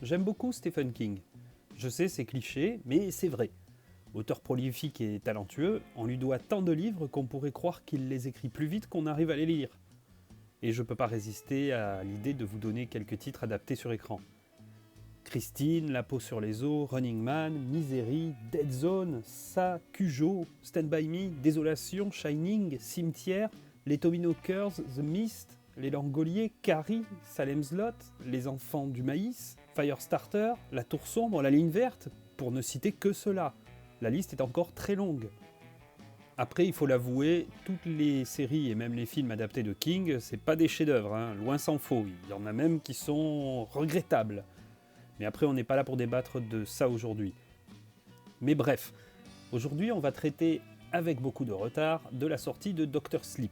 J'aime beaucoup Stephen King. Je sais, c'est cliché, mais c'est vrai. Auteur prolifique et talentueux, on lui doit tant de livres qu'on pourrait croire qu'il les écrit plus vite qu'on arrive à les lire. Et je peux pas résister à l'idée de vous donner quelques titres adaptés sur écran. Christine, La peau sur les os, Running Man, Misery, Dead Zone, Ça, Cujo, Stand By Me, Désolation, Shining, Cimetière, Les Tommyknockers, The Mist, Les Langoliers, Carrie, Salem's Lot, Les Enfants du Maïs, Firestarter, La Tour Sombre, La Ligne Verte, pour ne citer que cela. La liste est encore très longue. Après, il faut l'avouer, toutes les séries et même les films adaptés de King, c'est pas des chefs-d'œuvre, hein, loin s'en faut. Il y en a même qui sont regrettables. Mais après, on n'est pas là pour débattre de ça aujourd'hui. Mais bref, aujourd'hui, on va traiter, avec beaucoup de retard, de la sortie de Dr. Sleep.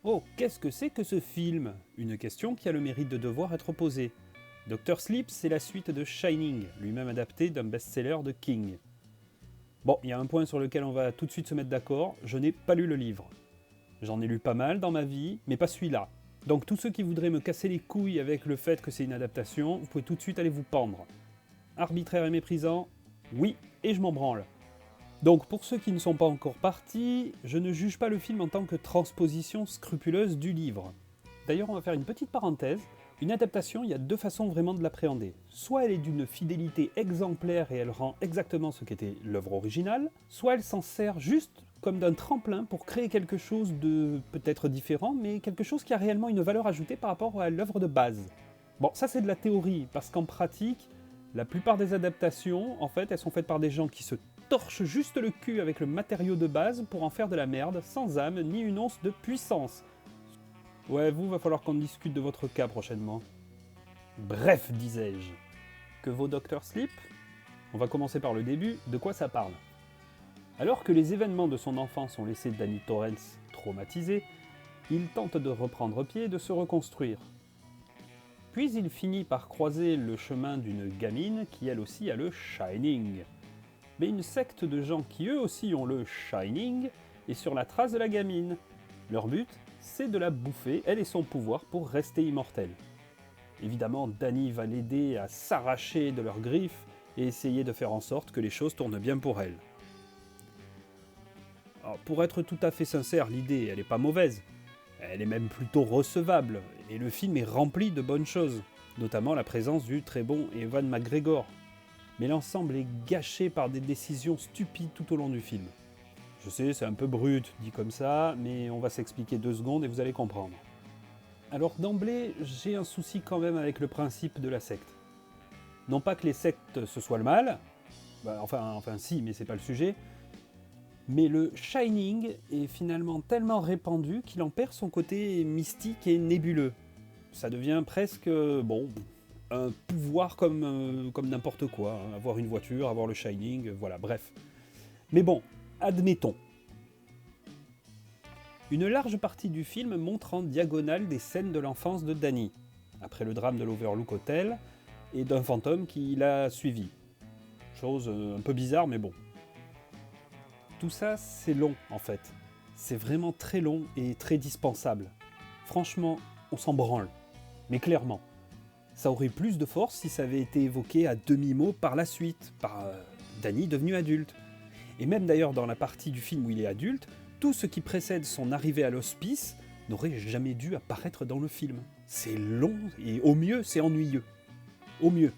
Oh, qu'est-ce que c'est que ce film ? Une question qui a le mérite de devoir être posée. Dr. Sleep, c'est la suite de Shining, lui-même adapté d'un best-seller de King. Bon, il y a un point sur lequel on va tout de suite se mettre d'accord, je n'ai pas lu le livre. J'en ai lu pas mal dans ma vie, mais pas celui-là. Donc tous ceux qui voudraient me casser les couilles avec le fait que c'est une adaptation, vous pouvez tout de suite aller vous pendre. Arbitraire et méprisant, oui, et je m'en branle. Donc pour ceux qui ne sont pas encore partis, je ne juge pas le film en tant que transposition scrupuleuse du livre. D'ailleurs, on va faire une petite parenthèse. Une adaptation, il y a deux façons vraiment de l'appréhender. Soit elle est d'une fidélité exemplaire et elle rend exactement ce qu'était l'œuvre originale, soit elle s'en sert juste comme d'un tremplin pour créer quelque chose de peut-être différent, mais quelque chose qui a réellement une valeur ajoutée par rapport à l'œuvre de base. Bon, ça c'est de la théorie, parce qu'en pratique, la plupart des adaptations, en fait, elles sont faites par des gens qui se torchent juste le cul avec le matériau de base pour en faire de la merde, sans âme ni une once de puissance. Ouais, vous, va falloir qu'on discute de votre cas prochainement. Bref, disais-je. Que vaut Dr. Sleep ? On va commencer par le début, de quoi ça parle ? Alors que les événements de son enfance ont laissé Danny Torrance traumatisé, il tente de reprendre pied et de se reconstruire. Puis il finit par croiser le chemin d'une gamine qui elle aussi a le Shining. Mais une secte de gens qui eux aussi ont le Shining est sur la trace de la gamine. Leur but, c'est de la bouffer, elle et son pouvoir, pour rester immortel. Évidemment, Danny va l'aider à s'arracher de leurs griffes et essayer de faire en sorte que les choses tournent bien pour elle. Alors, pour être tout à fait sincère, l'idée, elle n'est pas mauvaise. Elle est même plutôt recevable, et le film est rempli de bonnes choses, notamment la présence du très bon Ewan McGregor. Mais l'ensemble est gâché par des décisions stupides tout au long du film. Je sais, c'est un peu brut, dit comme ça, mais on va s'expliquer 2 secondes et vous allez comprendre. Alors d'emblée, j'ai un souci quand même avec le principe de la secte. Non pas que les sectes ce soit le mal, enfin si, mais c'est pas le sujet, mais le Shining est finalement tellement répandu qu'il en perd son côté mystique et nébuleux. Ça devient presque, un pouvoir comme n'importe quoi, hein. Avoir une voiture, avoir le Shining, voilà, bref. Mais bon, admettons. Une large partie du film montre en diagonale des scènes de l'enfance de Danny, après le drame de l'Overlook Hotel, et d'un fantôme qui l'a suivi. Chose un peu bizarre, mais bon. Tout ça, c'est long, en fait. C'est vraiment très long et très dispensable. Franchement, on s'en branle. Mais clairement. Ça aurait plus de force si ça avait été évoqué à demi-mot par la suite, par Danny devenu adulte. Et même d'ailleurs dans la partie du film où il est adulte, tout ce qui précède son arrivée à l'hospice n'aurait jamais dû apparaître dans le film. C'est long et au mieux, c'est ennuyeux. Au mieux.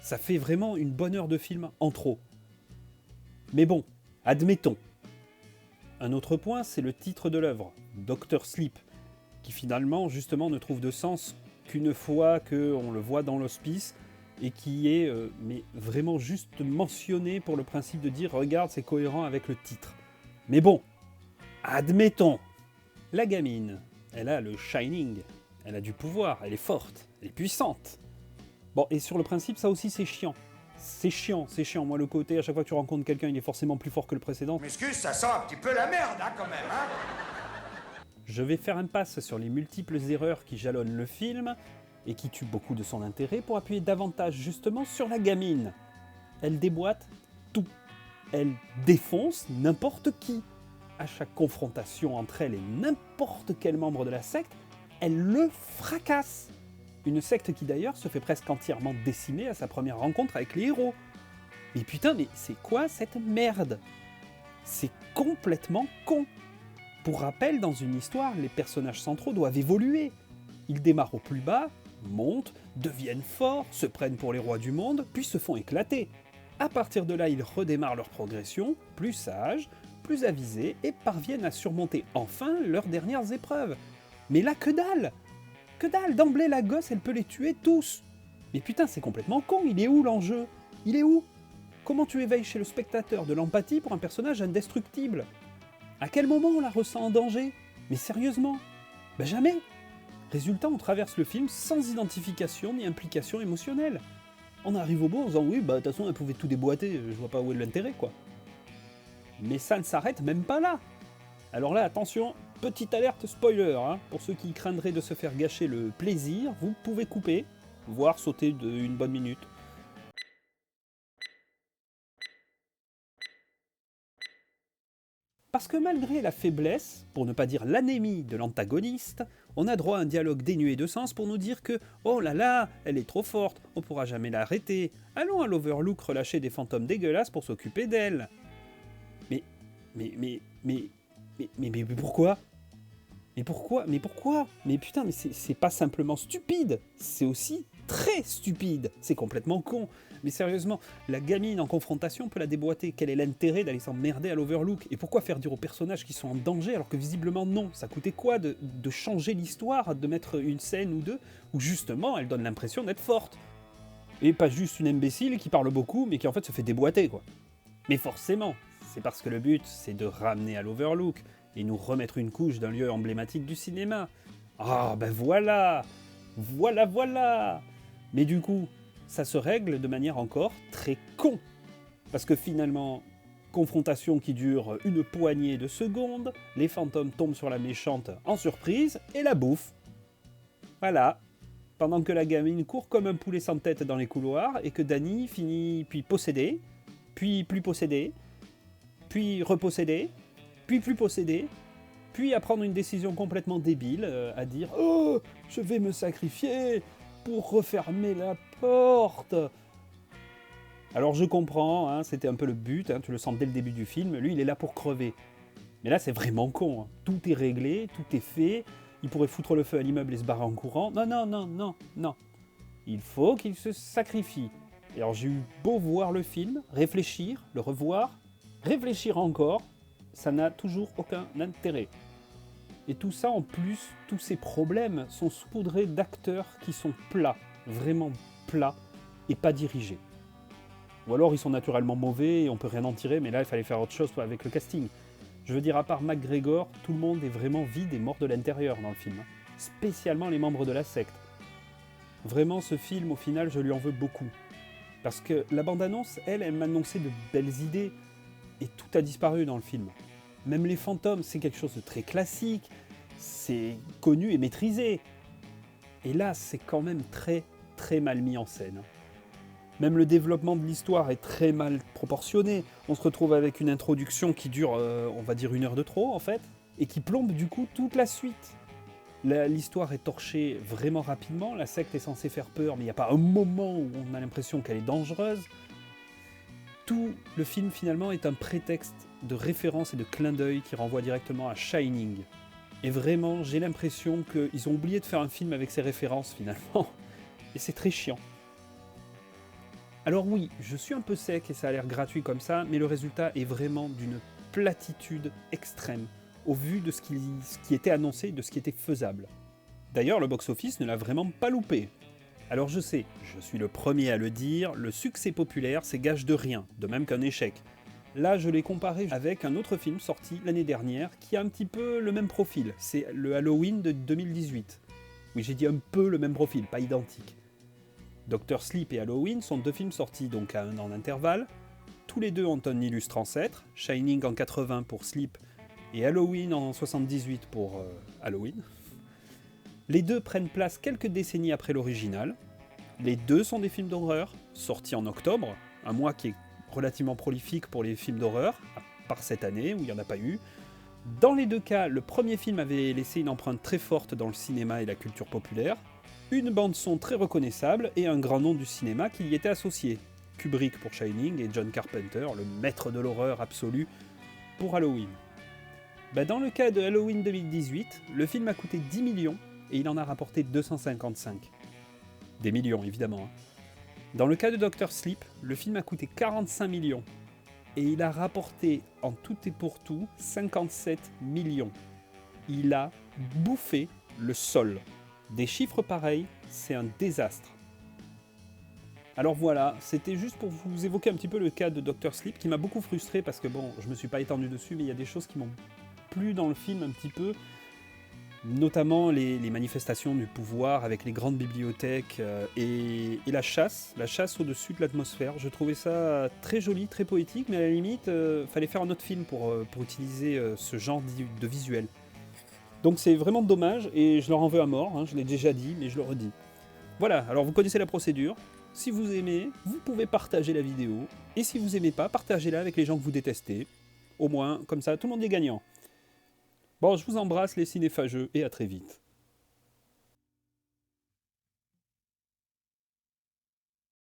Ça fait vraiment une bonne heure de film en trop. Mais bon, admettons. Un autre point, c'est le titre de l'œuvre, Dr. Sleep, qui finalement, justement, ne trouve de sens qu'une fois qu'on le voit dans l'hospice et qui est mais vraiment juste mentionné pour le principe de dire « Regarde, c'est cohérent avec le titre ». Mais bon, admettons. La gamine, elle a le Shining, elle a du pouvoir, elle est forte, elle est puissante. Bon, et sur le principe, ça aussi c'est chiant. C'est chiant. Moi, le côté, à chaque fois que tu rencontres quelqu'un, il est forcément plus fort que le précédent. M'excuse, ça sent un petit peu la merde, hein, quand même, hein. Je vais faire un pass sur les multiples erreurs qui jalonnent le film et qui tuent beaucoup de son intérêt pour appuyer davantage justement sur la gamine. Elle déboîte tout. Elle défonce n'importe qui. À chaque confrontation entre elle et n'importe quel membre de la secte, elle le fracasse. Une secte qui d'ailleurs se fait presque entièrement décimer à sa première rencontre avec les héros. Mais putain, mais c'est quoi cette merde? C'est complètement con. Pour rappel, dans une histoire, les personnages centraux doivent évoluer. Ils démarrent au plus bas, montent, deviennent forts, se prennent pour les rois du monde, puis se font éclater. À partir de là, ils redémarrent leur progression, plus sages, plus avisés, et parviennent à surmonter enfin leurs dernières épreuves. Mais là, que dalle! Que dalle! D'emblée, la gosse, elle peut les tuer tous! Mais putain, c'est complètement con, il est où l'enjeu? Il est où? Comment tu éveilles chez le spectateur de l'empathie pour un personnage indestructible? À quel moment on la ressent en danger? Mais sérieusement? Ben jamais! Résultat, on traverse le film sans identification ni implication émotionnelle. On arrive au bout en disant oui, bah de toute façon elle pouvait tout déboîter, je vois pas où est l'intérêt quoi. Mais ça ne s'arrête même pas là. Alors là, attention, petite alerte spoiler, hein. Pour ceux qui craindraient de se faire gâcher le plaisir, vous pouvez couper, voire sauter d'une bonne minute. Parce que malgré la faiblesse, pour ne pas dire l'anémie de l'antagoniste, on a droit à un dialogue dénué de sens pour nous dire que « Oh là là, elle est trop forte, on pourra jamais l'arrêter, allons à l'Overlook relâcher des fantômes dégueulasses pour s'occuper d'elle. » Mais pourquoi? Mais pourquoi? Mais putain, mais c'est pas simplement stupide, c'est aussi très stupide, c'est complètement con. Mais sérieusement, la gamine en confrontation peut la déboîter. Quel est l'intérêt d'aller s'emmerder à l'Overlook? Et pourquoi faire dire aux personnages qu'ils sont en danger alors que visiblement non? Ça coûtait quoi de changer l'histoire, de mettre une scène ou deux où justement elle donne l'impression d'être forte? Et pas juste une imbécile qui parle beaucoup mais qui en fait se fait déboîter quoi. Mais forcément, c'est parce que le but c'est de ramener à l'Overlook et nous remettre une couche d'un lieu emblématique du cinéma. Ah ben voilà! Voilà! Mais du coup, ça se règle de manière encore très con. Parce que finalement, confrontation qui dure une poignée de secondes, les fantômes tombent sur la méchante en surprise et la bouffent. Voilà. Pendant que la gamine court comme un poulet sans tête dans les couloirs et que Danny finit puis possédé, puis plus possédé, puis repossédé, puis plus possédé, puis à prendre une décision complètement débile, à dire « Oh, je vais me sacrifier pour refermer la porte !» Alors je comprends, hein, c'était un peu le but, hein, tu le sens dès le début du film, lui il est là pour crever. Mais là c'est vraiment con, hein. Tout est réglé, tout est fait, il pourrait foutre le feu à l'immeuble et se barrer en courant. Non. Il faut qu'il se sacrifie. Et alors j'ai eu beau voir le film, réfléchir, le revoir, réfléchir encore, ça n'a toujours aucun intérêt. Et tout ça en plus, tous ces problèmes sont saupoudrés d'acteurs qui sont plats, vraiment plats, et pas dirigés. Ou alors ils sont naturellement mauvais et on peut rien en tirer, mais là il fallait faire autre chose avec le casting. Je veux dire, à part McGregor, tout le monde est vraiment vide et mort de l'intérieur dans le film. Spécialement les membres de la secte. Vraiment, ce film, au final, je lui en veux beaucoup. Parce que la bande-annonce, elle m'annonçait de belles idées, et tout a disparu dans le film. Même les fantômes, c'est quelque chose de très classique, c'est connu et maîtrisé. Et là, c'est quand même très, très mal mis en scène. Même le développement de l'histoire est très mal proportionné. On se retrouve avec une introduction qui dure, on va dire, 1 heure de trop, en fait, et qui plombe du coup toute la suite. L'histoire est torchée vraiment rapidement, la secte est censée faire peur, mais il n'y a pas un moment où on a l'impression qu'elle est dangereuse. Tout le film, finalement, est un prétexte de référence et de clin d'œil qui renvoie directement à Shining. Et vraiment, j'ai l'impression qu'ils ont oublié de faire un film avec ces références, finalement. Et c'est très chiant. Alors oui, je suis un peu sec et ça a l'air gratuit comme ça, mais le résultat est vraiment d'une platitude extrême, au vu de ce qui était annoncé et de ce qui était faisable. D'ailleurs, le box-office ne l'a vraiment pas loupé. Alors je sais, je suis le premier à le dire, le succès populaire c'est gage de rien, de même qu'un échec. Là, je l'ai comparé avec un autre film sorti l'année dernière qui a un petit peu le même profil, c'est le Halloween de 2018. Oui, j'ai dit un peu le même profil, pas identique. Dr. Sleep et Halloween sont 2 films sortis donc à 1 an d'intervalle. Tous les deux ont un illustre ancêtre, Shining en 80 pour Sleep et Halloween en 78 pour Halloween. Les deux prennent place quelques décennies après l'original. Les deux sont des films d'horreur, sortis en octobre, un mois qui est relativement prolifique pour les films d'horreur, à part cette année où il n'y en a pas eu. Dans les deux cas, le premier film avait laissé une empreinte très forte dans le cinéma et la culture populaire. Une bande-son très reconnaissable et un grand nom du cinéma qui y était associé. Kubrick pour Shining et John Carpenter, le maître de l'horreur absolu, pour Halloween. Dans le cas de Halloween 2018, le film a coûté 10 millions et il en a rapporté 255. Des millions, évidemment. Hein. Dans le cas de Dr. Sleep, le film a coûté 45 millions et il a rapporté en tout et pour tout 57 millions. Il a bouffé le sol. Des chiffres pareils, c'est un désastre. Alors voilà, c'était juste pour vous évoquer un petit peu le cas de Dr. Sleep qui m'a beaucoup frustré parce que bon, je me suis pas étendu dessus, mais il y a des choses qui m'ont plu dans le film un petit peu, notamment les manifestations du pouvoir avec les grandes bibliothèques et la chasse au-dessus de l'atmosphère. Je trouvais ça très joli, très poétique, mais à la limite, fallait faire un autre film pour utiliser ce genre de visuel. Donc c'est vraiment dommage et je leur en veux à mort, hein, je l'ai déjà dit, mais je le redis. Voilà, alors vous connaissez la procédure. Si vous aimez, vous pouvez partager la vidéo. Et si vous aimez pas, partagez-la avec les gens que vous détestez. Au moins, comme ça, tout le monde est gagnant. Bon, je vous embrasse les cinéphageux et à très vite.